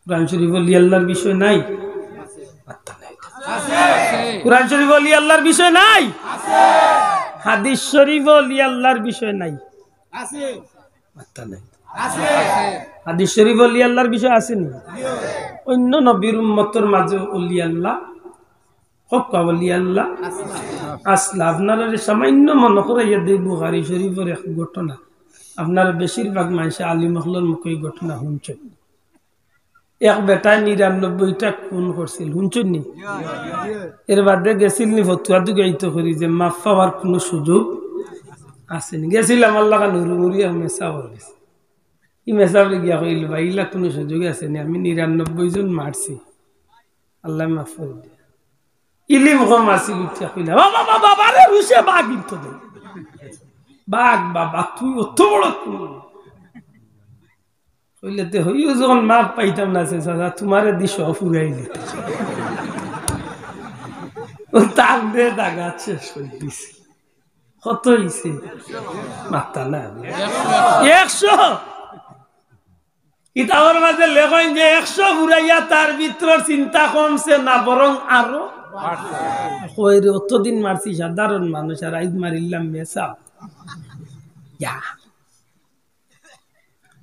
কুরআন শরীফ ওলি আল্লাহর বিষয় নাই? কুরআন শরীফ ওলি আল্লাহর বিষয় নাই? হাদিস শরীফ ওলি আল্লাহর বিষয় নাই? হাদিস শরীফ ওলি আল্লাহর বিষয় আসেনি? অন্য নবীর উম্মতের মাঝে ওলি আল্লাহ হক ওলি আল্লাহ আসলা। আপনারা সামান্য মনে করাইয়া দেই বুখারী শরীফের এক ঘটনা, আপনারা বেশিরভাগ মানুষ আলিম হলের মুখে ঘটনা শুনছেন। এক বেটায় ৯৯টা খুন করছিল, শুনছেন নি? এর বাদে গেছিল নি ফতুয়া দুগাইতে করি যে মাফ পাওয়ার কোনো সুযোগ আসেনি। গেছিল আমার লাগা নুরুমুরি মেসাবর গেছে, ই মেসাবরে গিয়া কইল ভাই ইলা কোনো সুযোগ আসেনি, আমি ৯৯ জন মারছি, আল্লাহ মাফ করে দিয়ে ইলিম কম আসিল। উঠিয়া কইলা বাবা বাবা রে রুশে বাঘ কিন্তু দে বাঘ, বাবা তুই অত বড় কইলে তে হইও যখন মাপ পাইতাম না সে সাদা তোমারে দিশ ফুরাইলি ও তার দে দাগা শেষ করে দিছি। কত হইছে? মাত্তা না ১০০। কিতাবের মাঝে লেখেন যে ১০০ ফুরাইয়া তার ভিতর চিন্তা কমছে না বরং আরো বাড়ছে। অতদিন মারছি সাধারণ মানুষ আর আইজ মারিলাম মেসা।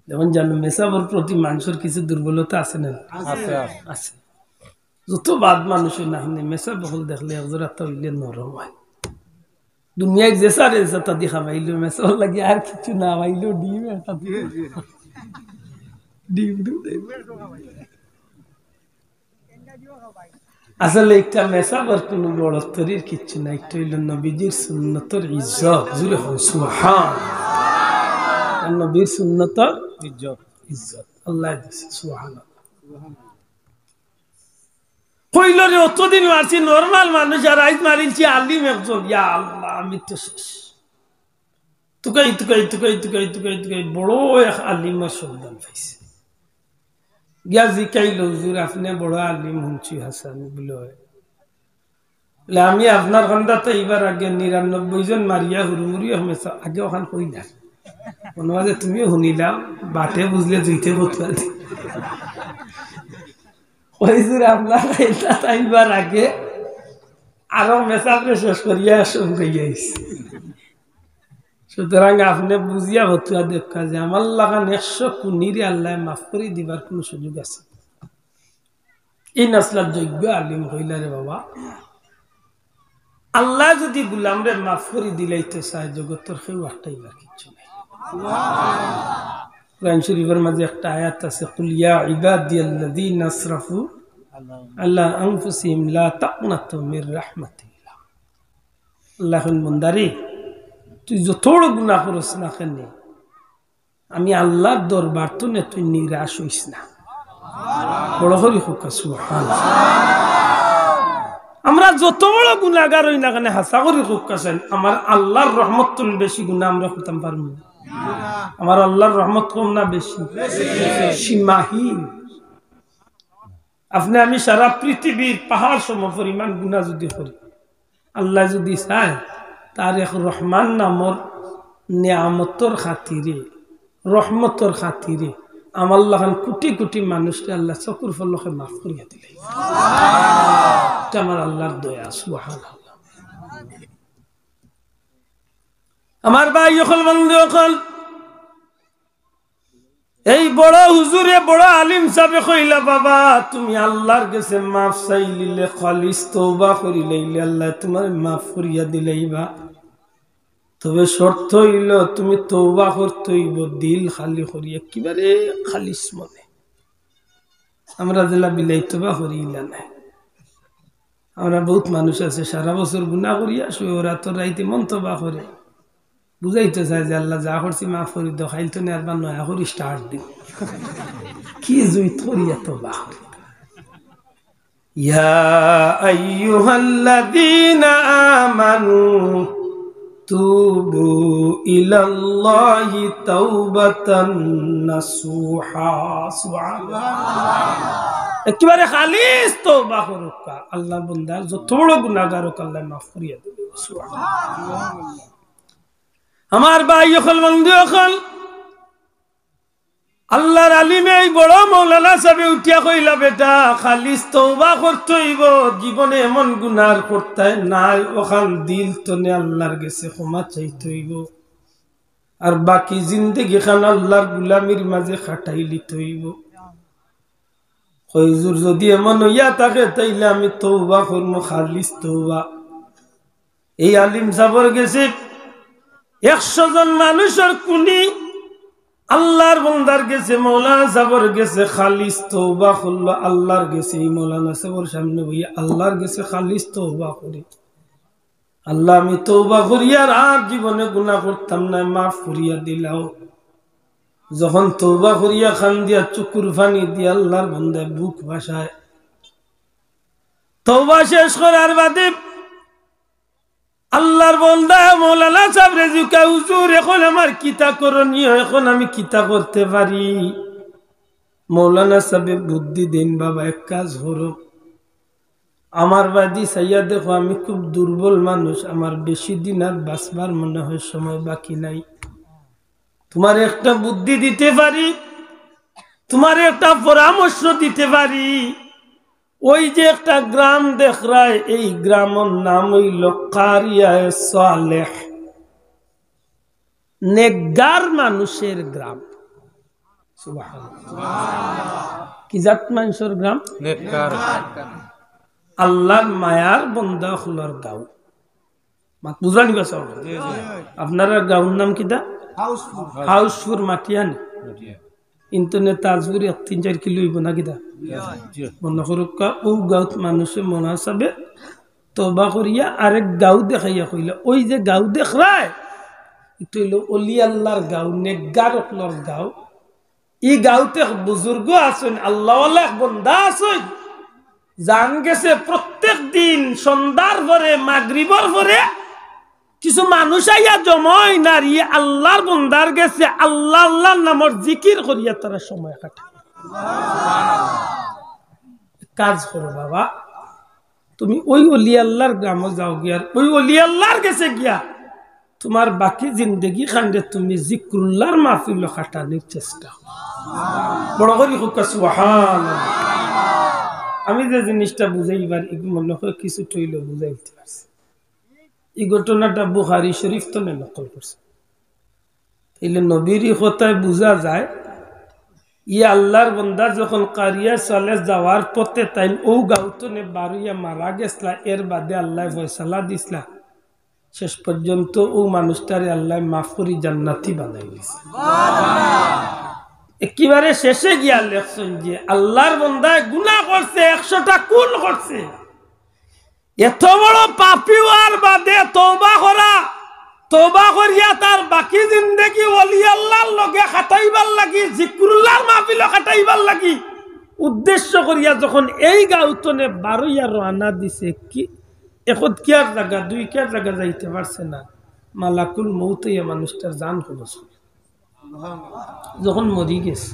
যেমন জানো মেসাবর প্রতি মানুষের কিছু দুর্বলতা আছে না? আছে। যত বাদ মানুষের না মেসা বহুল দেখলে হজরত হইলে নরম হয়। দুনিয়ায় যে সারে তা দেখা পাইলো মেসা লাগে আর কিছু না পাইলো ডিম একটা ডিম আসলে একটা মেসাবর কোন বড় স্তরের কিচ্ছু না, একটা হইল নবীজির সুন্নতর ইজ্জত। জুড়ে সুবহান, নবীর সুন্নতর ইজ্জত আল্লাহ দিছে। সুবহানাল্লাহ। কইল রে অতদিন মারছি নরমাল মানুষ আর আইজ মারিলছি আলিম একজন। ইয়া আল্লাহ আমি তো শেষ। তুকাই তুকাই তুকাই তুকাই তুকাই তুকাই বড় এক আলিমের সন্ধান পাইছে। গিয়া জিকাইল হুজুর আপনি বড় আলিম শুনছি হাসান বলে আমি আপনার খন্দাতে এইবার আগে ৯৯ জন মারিয়া হুরুমুরি হমেশা আগে ওখান কই না মনে হয় তুমিও শুনিলাম বাটে বুঝলে জুইতে বতুয়া আপনার এইবার আগে আরো মেসাবরে শেষ করিয়া শুনগাইয়াইছে। সুতরাং আপনি বুঝিয়া বতুয়া দেখা যে আমার লাগান ১০০ কুনিরে আল্লাহ মাফ করে দিবার কোন সুযোগ আছে? এই নাসলার যোগ্য আলিম হইলা রে বাবা, আল্লাহ যদি গুলামরে মাফ করে দিলাইতে চায় জগতের কেউ একটাইবার কিচ্ছু নেই। কুরআন শরীফের মাঝে একটা আয়াত আছে, কুল ইয়া ইবাদিয়াল্লাযীনা আসরাফু আলা আনফুসিহিম লা তাকনাতু মির রাহমাতিল্লাহ। আল্লাহর বান্দারে তুই যত বড় গুনাহ করিস না কেন আমি আল্লাহর দরবার তো নে তুই নিরাশ হইস না। বড় করে হোক সুবহানাল্লাহ। আমরা যত বড় গুনাহগার হই না কেন হাসা করে হোক কাছেন আমার আল্লাহর রহমত তুন বেশি গুনাহ আমরা করতাম পারবো না। আমার আল্লাহর রহমত কম না বেশি? সীমাহীন। আপনি আমি সারা পৃথিবীর পাহাড় সম পরিমাণ গুনাহ যদি করি আল্লাহ যদি চায় তার এক রহমান নামর নিয়ামতর খাতিরে রহমতর খাতিরে আমার লাগান কোটি কোটি মানুষকে আল্লাহ চকুর ফলকে মাফ করিয়া দিলে আমার আল্লাহর দয়া। সুবহানাল্লাহ। আমার ভাই যখন বন্ধু যখন এই বড় হুজুরে বড় আলিম সাহেব কইলা বাবা তুমি আল্লাহর কাছে মাফ চাইলে খালিস তওবা করিলে আল্লাহ তোমার মাফ করিয়া দিলেইবা, তবে শর্ত হইল তুমি তওবা করতে হইব দিল খালি করি একেবারে খালিস মনে। আমরা জেলা বিলাই তওবা করিলা না। আমরা বহুত মানুষ আছে সারা বছর গুনাহ করিয়া ওরা তো রাইতে মন তওবা করে বুঝাইতে চায় যে আল্লাহ যা করছি মাফ করি দাও, খাইল তো নেবার নয়া করি স্টার্ট দিন কি জুই করিয়া তওবা করি। ইয়া আইয়ুহাল্লাযীনা আমানু তুবু ইলাল্লাহি তাওবাতান নাসুহা। সুবহানাল্লাহ। একেবারে খালিস তওবা করুক আল্লাহ বান্দা যত বড় গুনাহগার হোক আল্লাহ মাফ করিয়া দিবে। সুবহানাল্লাহ। আমার ভাই হল বন্ধু হল আল্লাহর আলিমে এই বড় মৌলানা সাহেব উঠিয়া কইলা বেটা খালিস তওবা করতে হইব জীবনে এমন গুনাহ করতে নাই ওখান দিল তনে আল্লাহর কাছে ক্ষমা চাইতে হইব আর বাকি জিন্দেগি খান আল্লাহর গোলামির মাঝে খাটাই লিতে হইব হুজুর যদি এমন হইয়া থাকে তাইলে আমি তওবা করব খালিস তওবা এই আলিম সাহেবের কাছে 100 জন মানুষের কুনি আল্লাহর বান্দার গেছে মাওলানা সাহেবের গেছে খালিস তওবা করলো আল্লাহর গেছে এই মাওলানা সাহেবের সামনে বইয়া আল্লাহর গেছে খালিস তওবা করি আল্লাহ আমি তওবা করি আর জীবনে গুনাহ করতাম না মাফ করিয়া দিলাও যখন তওবা করিয়া খান দিয়া চুকুর পানি দিয়া আল্লাহর বান্দা বুক ভাসায় তওবা শেষ করার বাদে আল্লাহর বান্দা মাওলানা সাহেব রেজুকা হুজুর এখন আমার কিতা করণীয় এখন আমি কিতা করতে পারি মাওলানা সাহেব বুদ্ধি দেন বাবা এক কাজ করো আমার বাদি সাইয়া দেখো আমি খুব দুর্বল মানুষ আমার বেশি দিন আর বাঁচবার মনে হয় সময় বাকি নাই তোমার একটা বুদ্ধি দিতে পারি তোমার একটা পরামর্শ দিতে পারি ওই যে একটা গ্রাম দেখ রায় এই গ্রামের নাম হইল কারিয়ায়ে সালেহ নেকগার মানুষের গ্রাম সুবহানাল্লাহ কি জাত মানুষের গ্রাম নেকগার আল্লাহর মায়ার বান্দা হলার গাঁও মাত বুঝানি কথা আপনারা গাঁওর নাম কিটা হাউসপুর মাটিয়ানি ইন্টারনেট তাজপুরি 3-4 কিলো হইব না কিটা মনে করুক ও গাঁত মানুষে মনাসাবে তওবা করিয়া আরেক গাঁও দেখাইয়া কইলা ওই যে গাঁও দেখরায় এটা হইল অলি আল্লাহর গাঁও নেকগার হলার গাঁও এই গাঁওতে বুজুর্গ আছেন আল্লাহওয়ালা বান্দা আছেন জান গেছে প্রত্যেক দিন সন্ধ্যার পরে মাগরিবের পরে কিছু মানুষ আইয়া জমায় নারী আল্লাহর বান্দার গেছে আল্লাহ আল্লাহ নামের জিকির করিয়া তারা সময় কাটায় কাজ করো বাবা তুমি ওই ওলি আল্লাহর গ্রামে যাও গিয়া ওই ওলি আল্লাহর গেছে গিয়া তোমার বাকি জিন্দগি খান্ডে তুমি জিক্রুল্লাহর মাহফিল কাটানোর চেষ্টা বড় করি সুবহানাল্লাহ আমি যে জিনিসটা বুঝাইবার মনে হয় কিছু টইল বুঝাইতে পারছি এই ঘটনাটা বুখারী শরীফ তো নকল করছে তাইলে নবীর কথায় বোঝা যায় ইয়ে আল্লাহর বান্দা যখন কারিয়া সালেহ যাওয়ার পথে তাই ও গাউতনে বারুইয়া মারা গেছলা এর বাদে আল্লাহ ফয়সালা দিছলা শেষ পর্যন্ত ও মানুষটারে আল্লাহ মাফ করি জান্নাতি বানাই দিছে একেবারে শেষে গিয়া লেখছেন যে আল্লাহর বান্দা গুনাহ করছে 100টা খুন করছে এত বড় পাপী হওয়ার বাদে তওবা করা তওবা করিয়া তার বাকি জিন্দেগি ওলি আল্লাহর লগে খাটাইবার লাগি জিকরুল্লাহর মাহফিল খাটাইবার লাগি উদ্দেশ্য করিয়া যখন এই গাউতনে বারুইয়া রওনা দিছে কি এখন কি আর জায়গা দুই কি জায়গা যাইতে পারছে না মালাকুল মউত এই মানুষটার জান খবস যখন মরি গেছে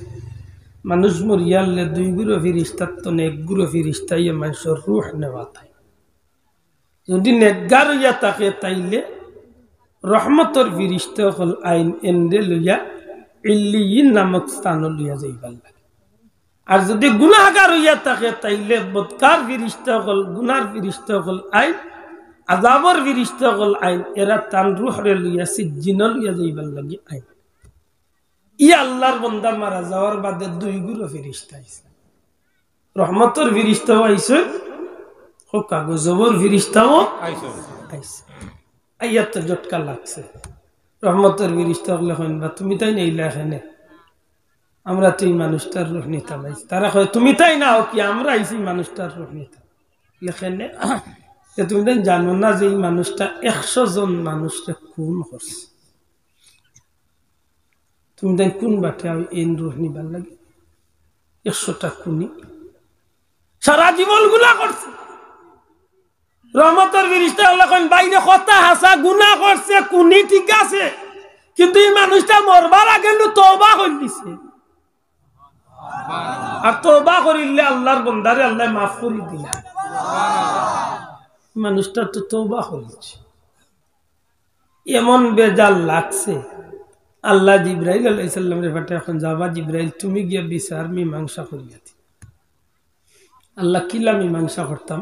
মানুষ মরিয়ালে 2 গুরু ফেরেশতার তো 1 গুরু ফেরেশতাই মানুষের রূহ নেওয়া তাই যদি নেকগার হইয়া থাকে তাইলে রহমতের ফেরেশতা হল আইন এন্ডে লইয়া ইল্লিয়িন নামক স্থান লইয়া যাইবার লাগে আর যদি গুনাহগার হইয়া থাকে তাইলে বদকার ফেরেশতা হল গুনার ফেরেশতা হল আইন আযাবের ফেরেশতা হল আইন এরা তান রূহরে লইয়া সিজ্জিন লইয়া যাইবার লাগে আইন ই আল্লাহর বান্দা মারা যাওয়ার বাদে 2 গুরু ফেরেশতা আইছে রহমতের ফেরেশতাও আইছে ও কাগজের ফেরেশতাও আইছে আইয়াত জটকা লাগছে রহমতের ফেরেশতা বলে হইবা তুমি তাই নেইলা এখানে আমরা তো এই মানুষটার রূহ নিতাম তারা কয় তুমি তাই নাও কি আমরা আইছি মানুষটার রূহ নিতাম লেখেনে তুমি তাই জানো না যে এই মানুষটা 100 জন মানুষকে খুন করছে তুমি তাই কোন বাটে এই রূহ নিবার লাগে 100টা খুনি সারা জীবন গুনাহ করছে রহমতের ফেরেশতা আল্লাহ কোন বাইরে কথা হাসা গুনাহ করছে খুনি ঠিক আছে কিন্তু এই মানুষটা মরবার আগে তওবা করে দিছে আর তওবা করিলে আল্লাহর বান্দারে আল্লাহ মাফ করে দিলা মানুষটা তো তওবা করেছে এমন বেজাল লাগছে আল্লাহ জিব্রাইল আলাইহিস সালাম রে পাঠায়, এখন যাবা জিব্রাইল তুমি গিয়া বিচার মীমাংসা করিয়া দি। আল্লাহ কিলা মীমাংসা করতাম,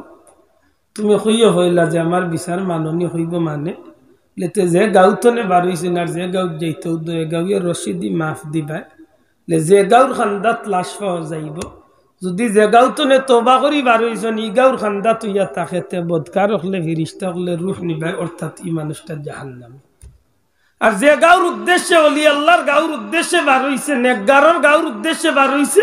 তুমি হইয়া হইলা যে আমার বিচার মাননী হইব, মানে লেতে যে গাঁওতনে বার হইছেন আর যে গাঁও যাইতে গাঁওয়ে রশিদি মাফ দিবা, যে গাঁওর খান্দাত লাশ পাওয়া যাইব, যদি যে গাঁওতনে তবা করি বার হইছেন ই গাঁওর খান্দাত হইয়া তাকেতে বদকার হলে ফিরিস্তা হলে রুহ নিবায়, অর্থাৎ ই মানুষটা জাহান্নামী। আর যে গাঁওর উদ্দেশ্যে অলি আল্লাহর গাঁওর উদ্দেশ্যে বার হইছে, নেকগারর গাঁওর উদ্দেশ্যে বার হইছে,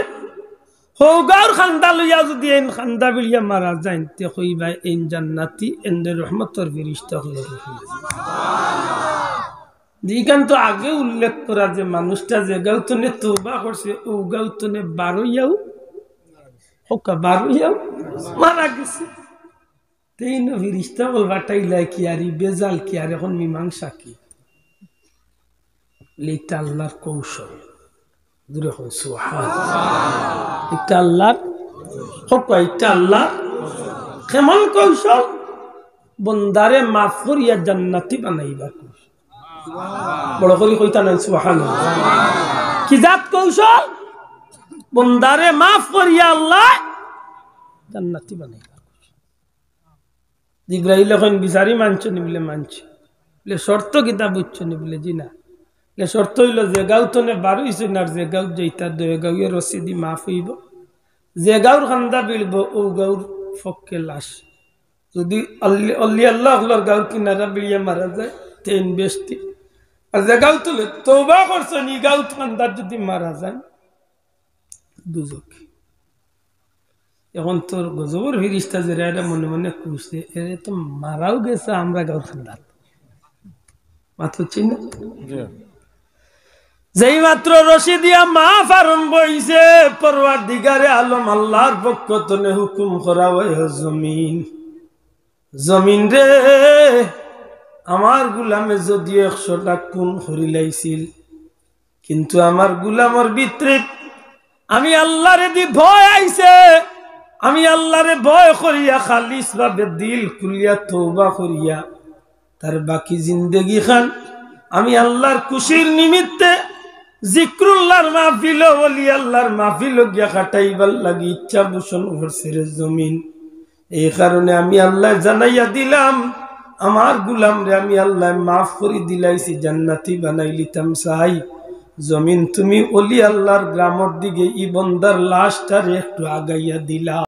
হো গাঁওর খান্দা লইয়া যদি এই খান্দা বিলিয়া মারা যায় তে কইবা এই জান্নাতি এন্ডে রহমতর ফিরিস্তা হলে রুহ দিকান। তো আগে উল্লেখ করা যে মানুষটা যে গাঁওতনে তওবা করছে ও গাঁওতনে বার হইয়াও মারা গেছে। তেই না ফিরিস্তা বল বাটাইলাই কি আর বেজাল কি আর এখন মীমাংসা কি? এটা আল্লাহর কৌশল। এটা আল্লাহর এটা আল্লাহ কেমন কৌশল? বন্দারে মাফ করিয়া জান্নাতি বানাইবার কৌশল। বড় করে কইতা নাই সুবহানাল্লাহ। কি জাত কৌশল? বন্দারে মাফ করিয়া আল্লাহ জান্নাতি বানাইবার কৌশল। জিব্রাইল এখন বিচারি মানছ নি বলে মানছে, বলে শর্ত কিতা বুঝছ নি বলে জি না। শর্ত হইল যে গাঁওতনে বার হইছে না যে গাঁও যাইতা দয়ে গাঁওয়ে রসিদি মাফ হইব, যে গাঁওর খান্দা বিলব ও গাঁওর ফককে লাশ। যদি অলি আল্লাহ গাঁওর কিনারা বিলিয়ে মারা যায় তেন বেশটি, আর যে গাঁও তুলে তওবা করছে নি গাঁও খান্দার যদি মারা যায় দুজকি। এখন তোর গজবর ফিরিস্তা যেটা এটা মনে মনে খুঁজছে, এরে তো মারাও গেছে আমরা গাঁও খান্দার মাত্র চিন্তা। যেই মাত্র রশি দিয়া মাফ আরম্ভ হইছে, পরওয়ারদিগারে আলম আল্লাহর পক্ষ থেকে হুকুম করা হয়, জমিন জমিন রে আমার গুলামে যদি 100টা খুন করিলাইছিল, কিন্তু আমার গুলামর ভিতরে আমি আল্লাহরে দি ভয় আইছে, আমি আল্লাহরে ভয় করিয়া খালিস ভাবে দিল খুলিয়া তওবা করিয়া তার বাকি জিন্দেগি খান আমি আল্লাহর খুশির নিমিত্তে জিক্রুল্লাহর মাহফিল ওলি আল্লাহর মাহফিল গিয়া কাটাইবার লাগি ইচ্ছা পোষণ করছে রে জমিন। এই কারণে আমি আল্লাহ জানাইয়া দিলাম আমার গুলাম রে আমি আল্লাহ মাফ করে দিলাইছি, জান্নাতি বানাই লিতাম চাই। জমিন তুমি ওলি আল্লাহর গ্রামের দিকে ই বন্দার লাশটারে একটু আগাইয়া দিলা।